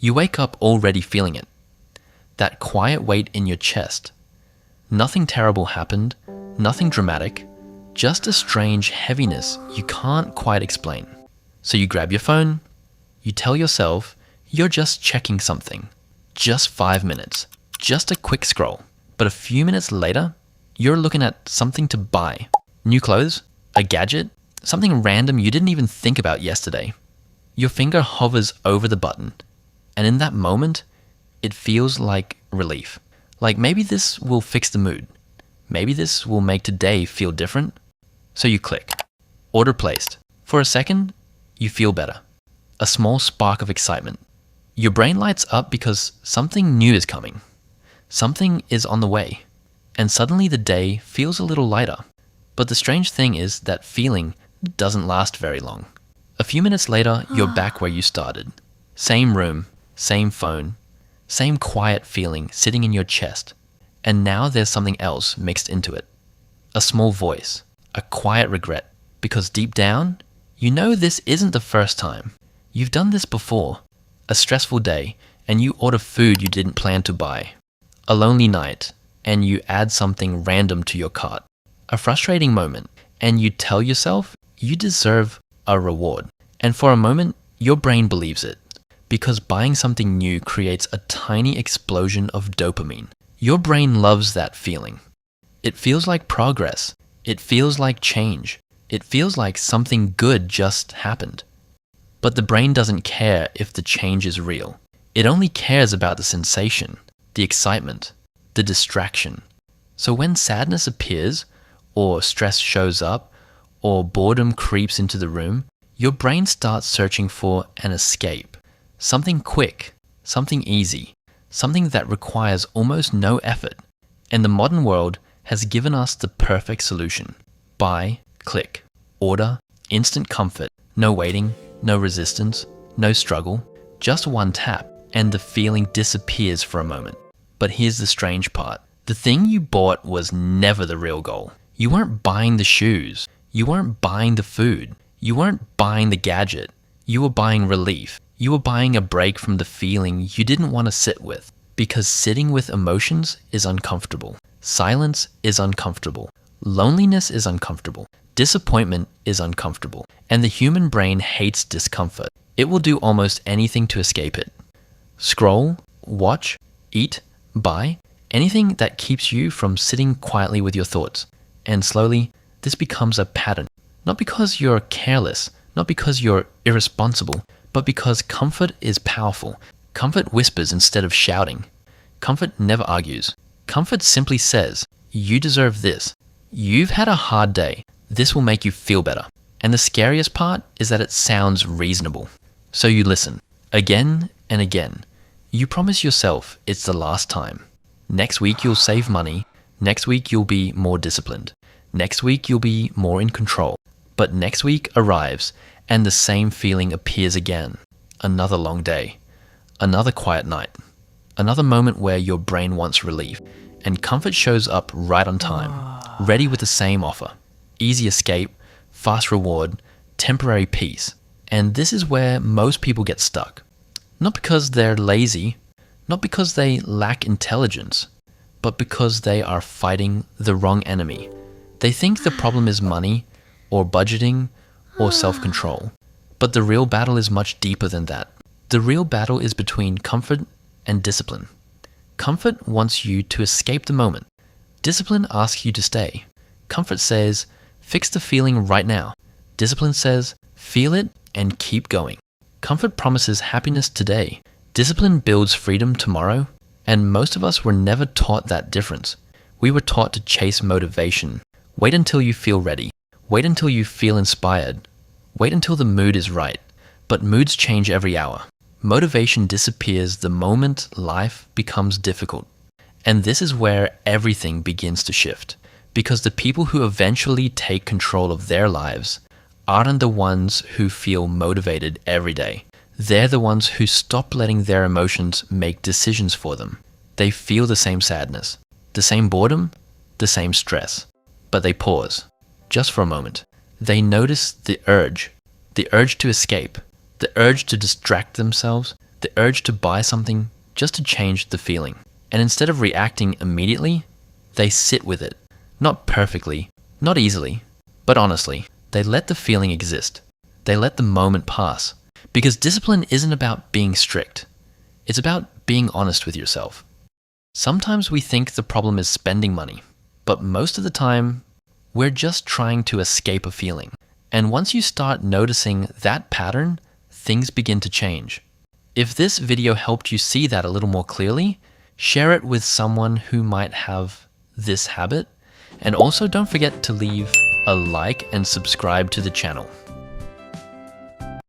You wake up already feeling it. That quiet weight in your chest. Nothing terrible happened, nothing dramatic, just a strange heaviness you can't quite explain. So you grab your phone, you tell yourself you're just checking something. Just 5 minutes, just a quick scroll. But a few minutes later, you're looking at something to buy. New clothes, a gadget, something random you didn't even think about yesterday. Your finger hovers over the button, and in that moment, it feels like relief. Like maybe this will fix the mood. Maybe this will make today feel different. So you click. Order placed. For a second, you feel better. A small spark of excitement. Your brain lights up because something new is coming. Something is on the way. And suddenly the day feels a little lighter. But the strange thing is that feeling doesn't last very long. A few minutes later, you're back where you started. Same room, same phone, same quiet feeling sitting in your chest. And now there's something else mixed into it. A small voice, a quiet regret. Because deep down, you know this isn't the first time. You've done this before. A stressful day, and you order food you didn't plan to buy. A lonely night, and you add something random to your cart. A frustrating moment, and you tell yourself you deserve a reward. And for a moment, your brain believes it. Because buying something new creates a tiny explosion of dopamine. Your brain loves that feeling. It feels like progress. It feels like change. It feels like something good just happened. But the brain doesn't care if the change is real. It only cares about the sensation, the excitement, the distraction. So when sadness appears, or stress shows up, or boredom creeps into the room, your brain starts searching for an escape. Something quick, something easy, something that requires almost no effort. And the modern world has given us the perfect solution. Buy, click, order, instant comfort, no waiting, no resistance, no struggle, just one tap, and the feeling disappears for a moment. But here's the strange part. The thing you bought was never the real goal. You weren't buying the shoes. You weren't buying the food. You weren't buying the gadget. You were buying relief. You were buying a break from the feeling you didn't want to sit with. Because sitting with emotions is uncomfortable. Silence is uncomfortable. Loneliness is uncomfortable. Disappointment is uncomfortable. And the human brain hates discomfort. It will do almost anything to escape it. Scroll, watch, eat, buy, anything that keeps you from sitting quietly with your thoughts. And slowly, this becomes a pattern. Not because you're careless, not because you're irresponsible, but because comfort is powerful. Comfort whispers instead of shouting. Comfort never argues. Comfort simply says, you deserve this. You've had a hard day. This will make you feel better. And the scariest part is that it sounds reasonable. So you listen, again and again. You promise yourself it's the last time. Next week you'll save money. Next week you'll be more disciplined. Next week you'll be more in control. But next week arrives and the same feeling appears again. Another long day. Another quiet night. Another moment where your brain wants relief. And comfort shows up right on time. Ready with the same offer. Easy escape, fast reward, temporary peace. And this is where most people get stuck. Not because they're lazy, not because they lack intelligence, but because they are fighting the wrong enemy. They think the problem is money, or budgeting, or self-control. But the real battle is much deeper than that. The real battle is between comfort and discipline. Comfort wants you to escape the moment. Discipline asks you to stay. Comfort says, fix the feeling right now. Discipline says, feel it and keep going. Comfort promises happiness today. Discipline builds freedom tomorrow. And most of us were never taught that difference. We were taught to chase motivation. Wait until you feel ready. Wait until you feel inspired. Wait until the mood is right. But moods change every hour. Motivation disappears the moment life becomes difficult. And this is where everything begins to shift. Because the people who eventually take control of their lives aren't the ones who feel motivated every day. They're the ones who stop letting their emotions make decisions for them. They feel the same sadness, the same boredom, the same stress. But they pause, just for a moment. They notice the urge to escape, the urge to distract themselves, the urge to buy something just to change the feeling. And instead of reacting immediately, they sit with it. Not perfectly, not easily, but honestly. They let the feeling exist. They let the moment pass. Because discipline isn't about being strict. It's about being honest with yourself. Sometimes we think the problem is spending money, but most of the time, we're just trying to escape a feeling. And once you start noticing that pattern, things begin to change. If this video helped you see that a little more clearly, share it with someone who might have this habit. And also don't forget to leave a like and subscribe to the channel.